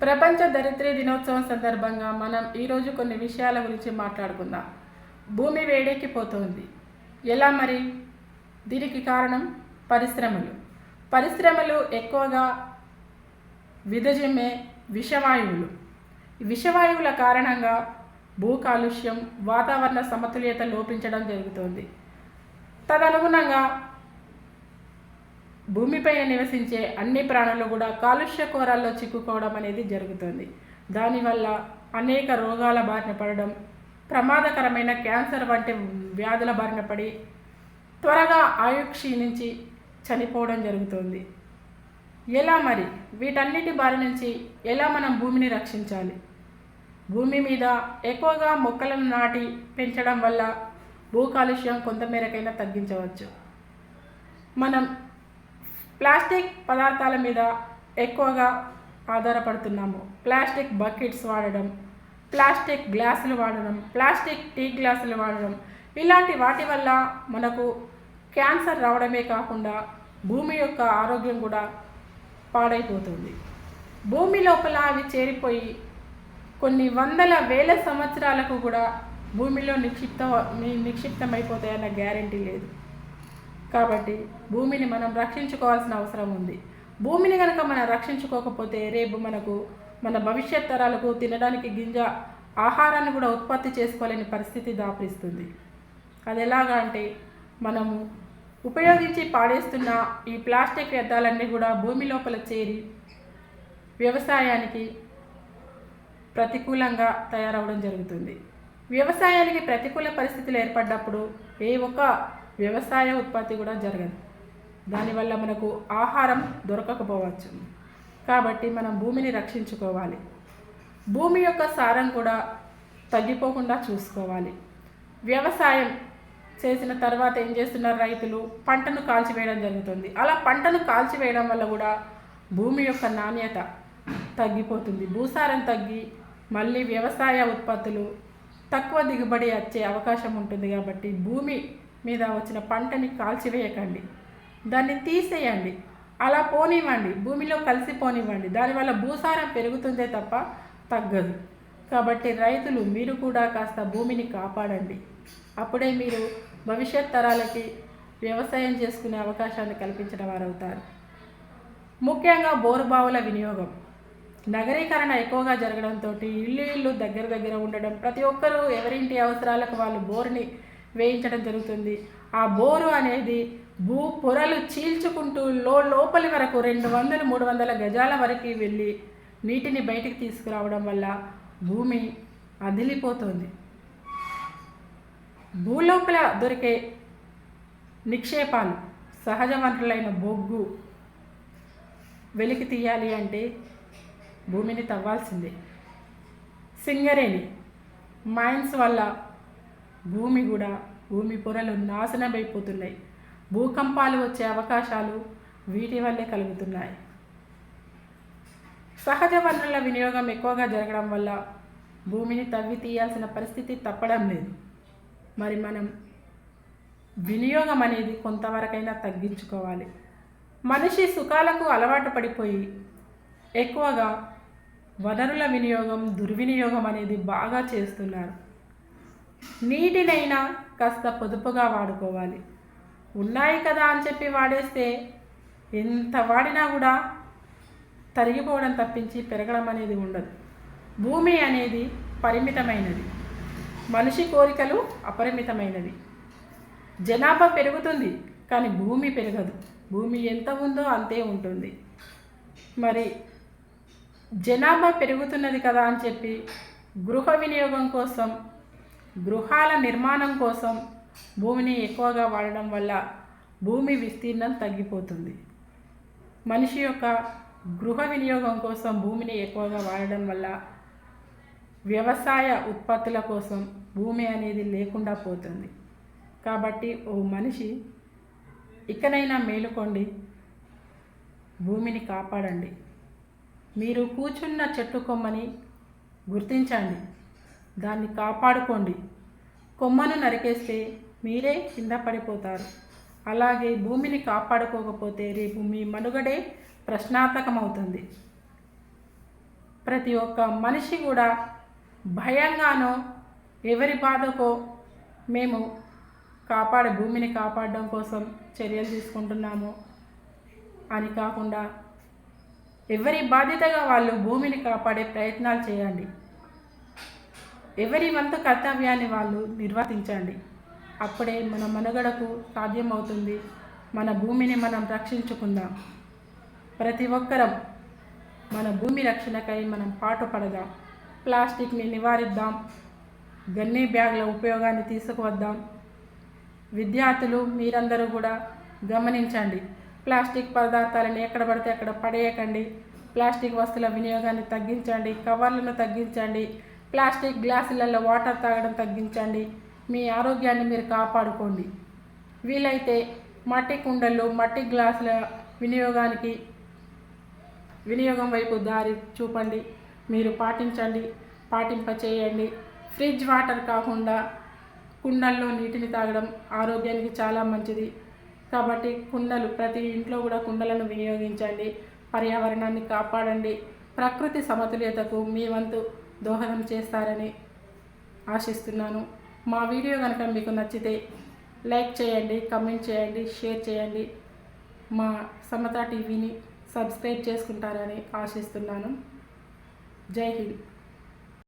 ప్రపంచ ధరిత్రీ దినోత్సవం సందర్భంగా మనం ఈరోజు కొన్ని విషయాల గురించి మాట్లాడుకుందాం. భూమి వేడెక్కిపోతుంది. ఎలా మరి? దీనికి కారణం పరిశ్రమలు ఎక్కువగా విదజమ్మే విషవాయువులు. విషవాయువుల కారణంగా భూ కాలుష్యం, వాతావరణ సమతుల్యత లోపించడం జరుగుతుంది. తదనుగుణంగా భూమిపైన నివసించే అన్ని ప్రాణులు కూడా కాలుష్య కోరాల్లో చిక్కుకోవడం అనేది జరుగుతుంది. దానివల్ల అనేక రోగాల బారిన పడడం, ప్రమాదకరమైన క్యాన్సర్ వంటి వ్యాధుల బారిన పడి త్వరగా ఆయు క్షీణించి చనిపోవడం జరుగుతుంది. ఎలా మరి? వీటన్నిటి బారి నుంచి ఎలా మనం భూమిని రక్షించాలి? భూమి మీద ఎక్కువగా మొక్కలను నాటి పెంచడం వల్ల భూ కాలుష్యం కొంతమేరకైనా తగ్గించవచ్చు. మనం ప్లాస్టిక్ పదార్థాల మీద ఎక్కువగా ఆధారపడుతున్నాము. ప్లాస్టిక్ బకెట్స్ వాడడం, ప్లాస్టిక్ గ్లాసులు వాడడం, ప్లాస్టిక్ టీ గ్లాసులు వాడడం, ఇలాంటి వాటి వల్ల మనకు క్యాన్సర్ రావడమే కాకుండా భూమి యొక్క ఆరోగ్యం కూడా పాడైపోతుంది. భూమి లోపల అవి చేరిపోయి కొన్ని వందల వేల సంవత్సరాలకు కూడా భూమిలో నిక్షిప్తమైపోతాయన్న గ్యారెంటీ లేదు. కాబట్టి భూమిని మనం రక్షించుకోవాల్సిన అవసరం ఉంది. భూమిని కనుక మనం రక్షించుకోకపోతే రేపు మన భవిష్యత్ తరాలకు తినడానికి గింజ ఆహారాన్ని కూడా ఉత్పత్తి చేసుకోలేని పరిస్థితి దాపురిస్తుంది. అది ఎలాగా అంటే, మనము ఉపయోగించి పాడేస్తున్న ఈ ప్లాస్టిక్ వ్యర్థాలన్నీ కూడా భూమి లోపల చేరి వ్యవసాయానికి ప్రతికూలంగా తయారవడం జరుగుతుంది. వ్యవసాయానికి ప్రతికూల పరిస్థితులు ఏర్పడ్డప్పుడు ఏ ఒక్క వ్యవసాయ ఉత్పత్తి కూడా జరగదు. దానివల్ల మనకు ఆహారం దొరకకపోవచ్చు. కాబట్టి మనం భూమిని రక్షించుకోవాలి. భూమి యొక్క సారం కూడా తగ్గిపోకుండా చూసుకోవాలి. వ్యవసాయం చేసిన తర్వాత ఏం చేస్తున్నారు రైతులు? పంటను కాల్చివేయడం జరుగుతుంది. అలా పంటను కాల్చివేయడం వల్ల కూడా భూమి యొక్క నాణ్యత తగ్గిపోతుంది. భూసారం తగ్గి మళ్ళీ వ్యవసాయ ఉత్పత్తులు తక్కువ దిగుబడి వచ్చే అవకాశం ఉంటుంది. కాబట్టి భూమి మీద వచ్చిన పంటని కాల్చివేయకండి, దాన్ని తీసేయండి, అలా పోనివ్వండి, భూమిలో కలిసిపోనివ్వండి. దానివల్ల భూసారం పెరుగుతుందే తప్ప తగ్గదు. కాబట్టి రైతులు మీరు కూడా కాస్త భూమిని కాపాడండి. అప్పుడే మీరు భవిష్యత్ తరాలకి వ్యవసాయం చేసుకునే అవకాశాన్ని కల్పించిన వారవుతారు. ముఖ్యంగా బోరుబావుల వినియోగం. నగరీకరణ ఎక్కువగా జరగడంతో ఇల్లు దగ్గర ఉండడం, ప్రతి ఒక్కరూ ఎవరింటి అవసరాలకు వాళ్ళు బోరుని వేయించడం జరుగుతుంది. ఆ బోరు అనేది భూ పొరలు చీల్చుకుంటూ లోపలి వరకు 200-300 గజాల వరకు వెళ్ళి నీటిని బయటికి తీసుకురావడం వల్ల భూమి అదిలిపోతుంది. భూలోపల దొరికే నిక్షేపాలు, సహజ వనరులైన బొగ్గు వెలికి తీయాలి అంటే భూమిని తవ్వాల్సిందే. సింగరేణి మైన్స్ వల్ల భూమి పొరలు నాశనమైపోతున్నాయి. భూకంపాలు వచ్చే అవకాశాలు వీటి వల్లే కలుగుతున్నాయి. సహజ వనరుల వినియోగం ఎక్కువగా జరగడం వల్ల భూమిని తవ్వి తీయాల్సిన పరిస్థితి తప్పడం లేదు. మరి మనం వినియోగం అనేది కొంతవరకైనా తగ్గించుకోవాలి. మనిషి సుఖాలకు అలవాటు పడిపోయి ఎక్కువగా వనరుల వినియోగం, దుర్వినియోగం అనేది బాగా చేస్తున్నారు. నీటినైనా కాస్త పొదుపుగా వాడుకోవాలి. ఉన్నాయి కదా అని చెప్పి వాడేస్తే ఎంత వాడినా కూడా తరిగిపోవడం తప్పించి పెరగడం అనేది ఉండదు. భూమి అనేది పరిమితమైనది, మనిషి కోరికలు అపరిమితమైనవి. జనాభా పెరుగుతుంది కానీ భూమి పెరగదు. భూమి ఎంత ఉందో అంతే ఉంటుంది. మరి జనాభా పెరుగుతున్నది కదా అని చెప్పి గృహ వినియోగం కోసం, గృహాల నిర్మాణం కోసం భూమిని ఎక్కువగా వాడడం వల్ల భూమి విస్తీర్ణం తగ్గిపోతుంది. మనిషి యొక్క గృహ వినియోగం కోసం భూమిని ఎక్కువగా వాడడం వల్ల వ్యవసాయ ఉత్పత్తుల కోసం భూమి అనేది లేకుండా పోతుంది. కాబట్టి ఓ మనిషి ఇకనైనా మేలుకోండి, భూమిని కాపాడండి. మీరు కూర్చున్న చెట్టు కొమ్మని గుర్తించండి, దాన్ని కాపాడుకోండి. కొమ్మను నరికేస్తే మీరే కింద పడిపోతారు. అలాగే భూమిని కాపాడుకోకపోతే రేపు మీ మనుగడే ప్రశ్నార్థకమవుతుంది. ప్రతి ఒక్క మనిషి కూడా భయంగానో ఎవరి బాధకో మేము భూమిని కాపాడడం కోసం చర్యలు తీసుకుంటున్నాము అని కాకుండా ఎవరి బాధ్యతగా వాళ్ళు భూమిని కాపాడే ప్రయత్నాలు చేయండి. ఎవరి వంతు కర్తవ్యాన్ని వాళ్ళు నిర్వర్తించండి. అప్పుడే మన మనుగడకు సాధ్యమవుతుంది. మన భూమిని మనం రక్షించుకుందాం. ప్రతి ఒక్కరం మన భూమి రక్షణకై మనం పాటుపడదాం. ప్లాస్టిక్ని నివారిద్దాం. గన్నీ బ్యాగుల ఉపయోగాన్ని తీసుకువద్దాం. విద్యార్థులు మీరందరూ కూడా గమనించండి. ప్లాస్టిక్ పదార్థాలను ఎక్కడ పడితే అక్కడ పడేయకండి. ప్లాస్టిక్ వస్తువుల వినియోగాన్ని తగ్గించండి. కవర్లను తగ్గించండి. ప్లాస్టిక్ గ్లాసులలో వాటర్ తాగడం తగ్గించండి. మీ ఆరోగ్యాన్ని మీరు కాపాడుకోండి. వీలైతే మట్టి కుండలు, మట్టి గ్లాసుల వినియోగం వైపు దారి చూపండి. మీరు పాటింపచేయండి. ఫ్రిడ్జ్ వాటర్ కాకుండా కుండల్లో నీటిని తాగడం ఆరోగ్యానికి చాలా మంచిది. కాబట్టి ప్రతి ఇంట్లో కూడా కుండలను వినియోగించండి. పర్యావరణాన్ని కాపాడండి. ప్రకృతి సమతుల్యతకు మీ వంతు దోహదం చేస్తారని ఆశిస్తున్నాను. మా వీడియో కనుక మీకు నచ్చితే లైక్ చేయండి, కమెంట్ చేయండి, షేర్ చేయండి. మా సమత టీవీని సబ్స్క్రైబ్ చేసుకుంటారని ఆశిస్తున్నాను. జై హింద్.